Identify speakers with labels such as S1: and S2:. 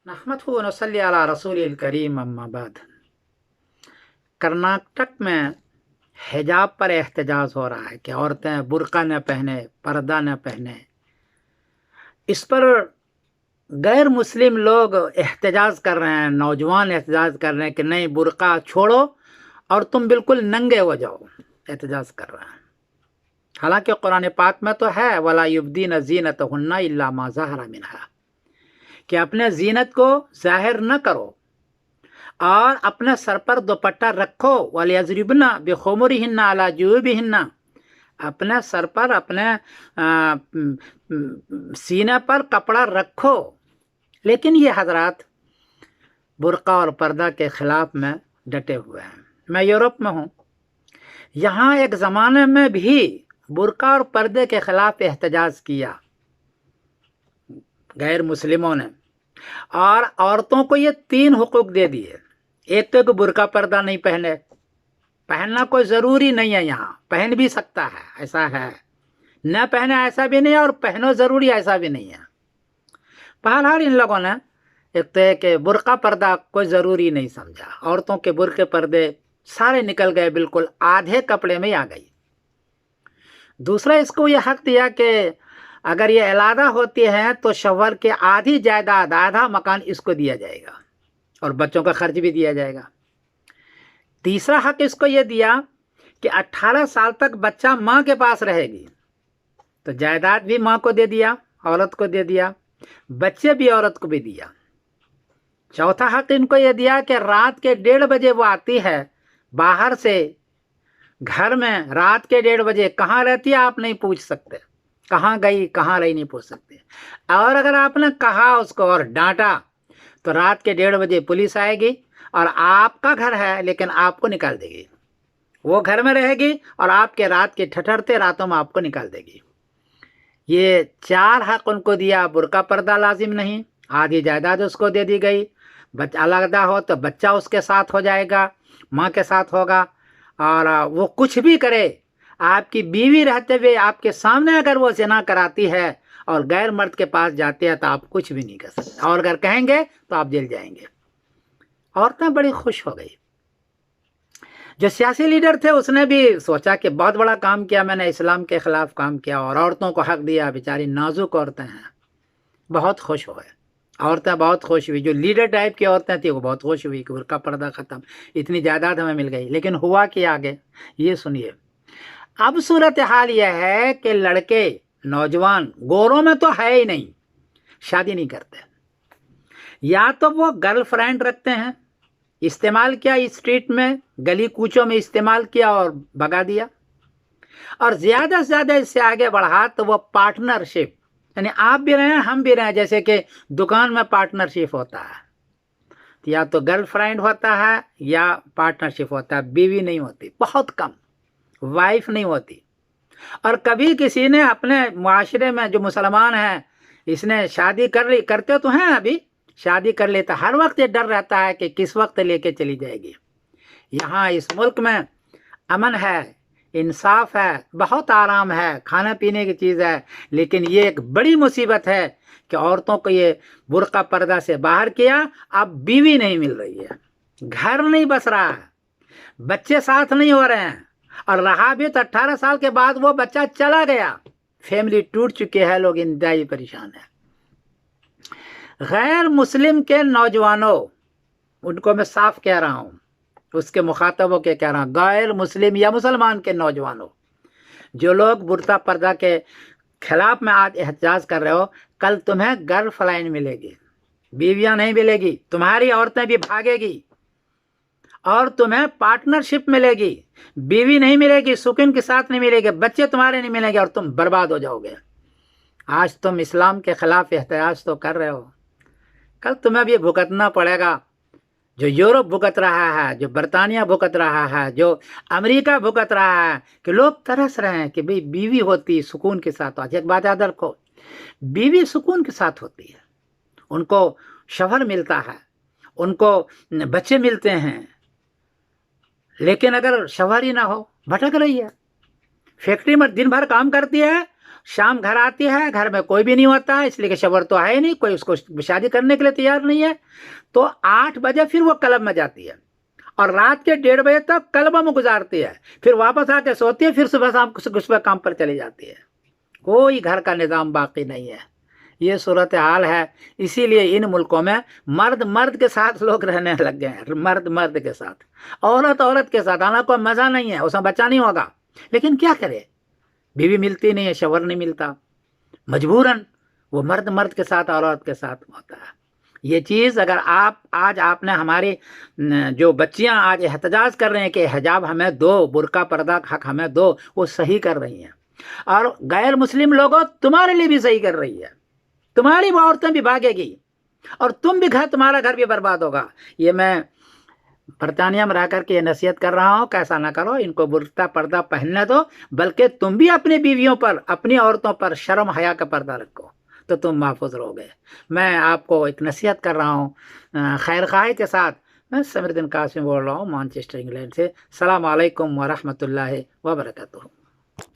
S1: नहमदहु व नसल्ली अला रसूलिल करीम अम्मा बाद। कर्नाटक में हिजाब पर एहतजाज हो रहा है कि औरतें बुर्का न पहने, पर्दा न पहने। इस पर गैर मुस्लिम लोग एहतजाज कर रहे हैं, नौजवान एहतजाज कर रहे हैं कि नहीं, बुर्का छोड़ो और तुम बिल्कुल नंगे हो जाओ, एहतजाज कर रहे हैं। हालांकि कुरान पाक में तो है वला युब्दीन ज़ीनतहुन्ना इल्ला मा ज़हरा मिनहा, कि अपने जीनत को जाहिर न करो और अपने सर पर दुपट्टा रखो। वलियज़रिबना बिखुमुरिहिन्ना अला जुयूबिहिन्ना, अपने सर पर, अपने सीने पर कपड़ा रखो। लेकिन ये हजरात बुर्का और पर्दा के खिलाफ में डटे हुए हैं। मैं यूरोप में हूँ, यहाँ एक ज़माने में भी बुर्का और पर्दे के खिलाफ एहतजाज किया गैर मुस्लिमों ने, और औरतों को ये 3 हुकूक दे दिए। एक तो कि बुर्का पर्दा नहीं पहने, पहनना कोई ज़रूरी नहीं है, यहाँ पहन भी सकता है, ऐसा है, न पहने ऐसा भी नहीं है, और पहनो ज़रूरी ऐसा भी नहीं है। बहरहाल इन लोगों ने एक तो है कि बुर्का पर्दा कोई ज़रूरी नहीं समझा, औरतों के बुर्के पर्दे सारे निकल गए, बिल्कुल आधे कपड़े में आ गई। दूसरा, इसको यह हक दिया कि अगर ये अलहदा होती है तो शौहर के आधी जायदाद, आधा मकान इसको दिया जाएगा और बच्चों का खर्च भी दिया जाएगा। तीसरा हक इसको ये दिया कि 18 साल तक बच्चा माँ के पास रहेगी, तो जायदाद भी माँ को दे दिया, औरत को दे दिया, बच्चे भी औरत को भी दिया। चौथा हक इनको ये दिया कि रात के 1:30 बजे वो आती है बाहर से, घर में रात के 1:30 बजे कहाँ रहती है आप नहीं पूछ सकते, कहाँ गई कहाँ रही नहीं पूछ सकते। और अगर आपने कहा उसको और डांटा तो रात के 1:30 बजे पुलिस आएगी और आपका घर है लेकिन आपको निकाल देगी। वो घर में रहेगी और आपके रात के ठठरते रातों में आपको निकाल देगी। ये 4 हक उनको दिया। बुर्का पर्दा लाजिम नहीं, आधी जायदाद उसको दे दी गई, बच्चा अलग हो तो बच्चा उसके साथ हो जाएगा, माँ के साथ होगा, और वो कुछ भी करे, आपकी बीवी रहते हुए आपके सामने अगर वो ज़िना कराती है और गैर मर्द के पास जाती है तो आप कुछ भी नहीं कर सकते, और अगर कहेंगे तो आप जेल जाएंगे। औरतें बड़ी खुश हो गई। जो सियासी लीडर थे उसने भी सोचा कि बहुत बड़ा काम किया मैंने, इस्लाम के ख़िलाफ़ काम किया और औरतों को हक दिया। बेचारी नाजुक औरतें हैं, बहुत खुश हुए, औरतें बहुत खुश हुई। जो लीडर टाइप की औरतें थी वो बहुत खुश हुई कि बुर्का पर्दा ख़त्म, इतनी जायदाद हमें मिल गई। लेकिन हुआ कि आगे ये सुनिए। अब सूरत हाल यह है कि लड़के, नौजवान, गोरों में तो है ही नहीं, शादी नहीं करते, या तो वो गर्लफ्रेंड रखते हैं, इस्तेमाल किया स्ट्रीट में, गली कूचों में इस्तेमाल किया और भगा दिया, और ज़्यादा से ज़्यादा इससे आगे बढ़ा तो वो पार्टनरशिप, यानी आप भी रहें हम भी रहें, जैसे कि दुकान में पार्टनरशिप होता है, या तो गर्लफ्रेंड होता है या पार्टनरशिप होता है, बीवी नहीं होती, बहुत कम, वाइफ नहीं होती। और कभी किसी ने अपने माशरे में, जो मुसलमान हैं, इसने शादी कर ली, करते तो हैं अभी, शादी कर लेता, हर वक्त ये डर रहता है कि किस वक्त लेके चली जाएगी। यहाँ इस मुल्क में अमन है, इंसाफ है, बहुत आराम है, खाना पीने की चीज़ है, लेकिन ये एक बड़ी मुसीबत है कि औरतों को ये बुर्का पर्दा से बाहर किया। अब बीवी नहीं मिल रही है, घर नहीं बस रहा है, बच्चे साथ नहीं हो रहे हैं, और रहा भी तो 18 साल के बाद वो बच्चा चला गया, फैमिली टूट चुकी है, लोग इंतहाई परेशान है। गैर मुस्लिम के नौजवानों, उनको मैं साफ कह रहा हूँ, उसके मुखातबों के कह रहा हूँ, गैर मुस्लिम या मुसलमान के नौजवानों, जो लोग बुर्का पर्दा के खिलाफ में आज एहतजाज कर रहे हो, कल तुम्हें गर्लफ्रेंड मिलेगी, बीवियां नहीं मिलेगी, तुम्हारी औरतें भी भागेगी, और तुम्हें पार्टनरशिप मिलेगी, बीवी नहीं मिलेगी, सुकून के साथ नहीं मिलेगी, बच्चे तुम्हारे नहीं मिलेंगे, और तुम बर्बाद हो जाओगे। आज तुम इस्लाम के खिलाफ एहतजाज तो कर रहे हो, कल तुम्हें भी भुगतना पड़ेगा। जो यूरोप भुगत रहा है, जो बरतानिया भुगत रहा है, जो अमेरिका भुगत रहा है, कि लोग तरस रहे हैं कि भाई बीवी होती सुकून के साथ। आज एक बात याद रखो, बीवी सुकून के साथ होती है, उनको शौहर मिलता है, उनको बच्चे मिलते हैं, लेकिन अगर शौहर ही ना हो, भटक रही है, फैक्ट्री में दिन भर काम करती है, شام گھر آتی ہے، گھر میں کوئی بھی نہیں ہوتا ہے، اس لیے کہ شوہر تو ہے ہی نہیں، کوئی اس کو شادی کرنے کے لیے تیار نہیں ہے، تو 8 بجے پھر وہ کلب میں جاتی ہے اور رات کے 1:30 بجے تک کلبہ میں گزارتی ہے، پھر واپس آ کے سوتی ہے، پھر صبح شام صبح کام پر چلی جاتی ہے، کوئی گھر کا نظام باقی نہیں ہے۔ یہ صورتحال ہے، اسی لیے ان ملکوں میں مرد کے ساتھ لوگ رہنے لگ گئے ہیں، مرد کے ساتھ، عورت کے ساتھ، حالانکہ کوئی مزہ نہیں ہے، اس میں بچہ نہیں ہوگا، لیکن کیا کرے، بیوی ملتی نہیں ہے، شوہر نہیں ملتا، مجبوراً وہ مرد کے ساتھ، عورت کے ساتھ ہوتا ہے۔ یہ چیز اگر آج آپ نے ہماری جو بچیاں آج احتجاج کر رہے ہیں کہ حجاب ہمیں دو، برقع پردہ حق ہمیں دو، وہ صحیح کر رہی ہیں، اور غیر مسلم لوگوں تمہارے لیے بھی صحیح کر رہی ہے، تمہاری وہ عورتیں بھی بھاگے گی اور تمہارا گھر بھی برباد ہوگا۔ یہ میں برطانیہ میں رہ کر کے یہ نصیحت کر رہا ہوں کہ ایسا نہ کرو، ان کو برقع پردہ پہننے دو، بلکہ تم بھی اپنی بیویوں پر، اپنی عورتوں پر شرم حیا کا پردہ رکھو، تو تم محفوظ رہو گے۔ میں آپ کو ایک نصیحت کر رہا ہوں خیر خواہی کے ساتھ۔ میں سمیر الدین قاسمی بول رہا ہوں مانچسٹر انگلینڈ سے۔ السلام علیکم ورحمۃ اللہ وبرکاتہ۔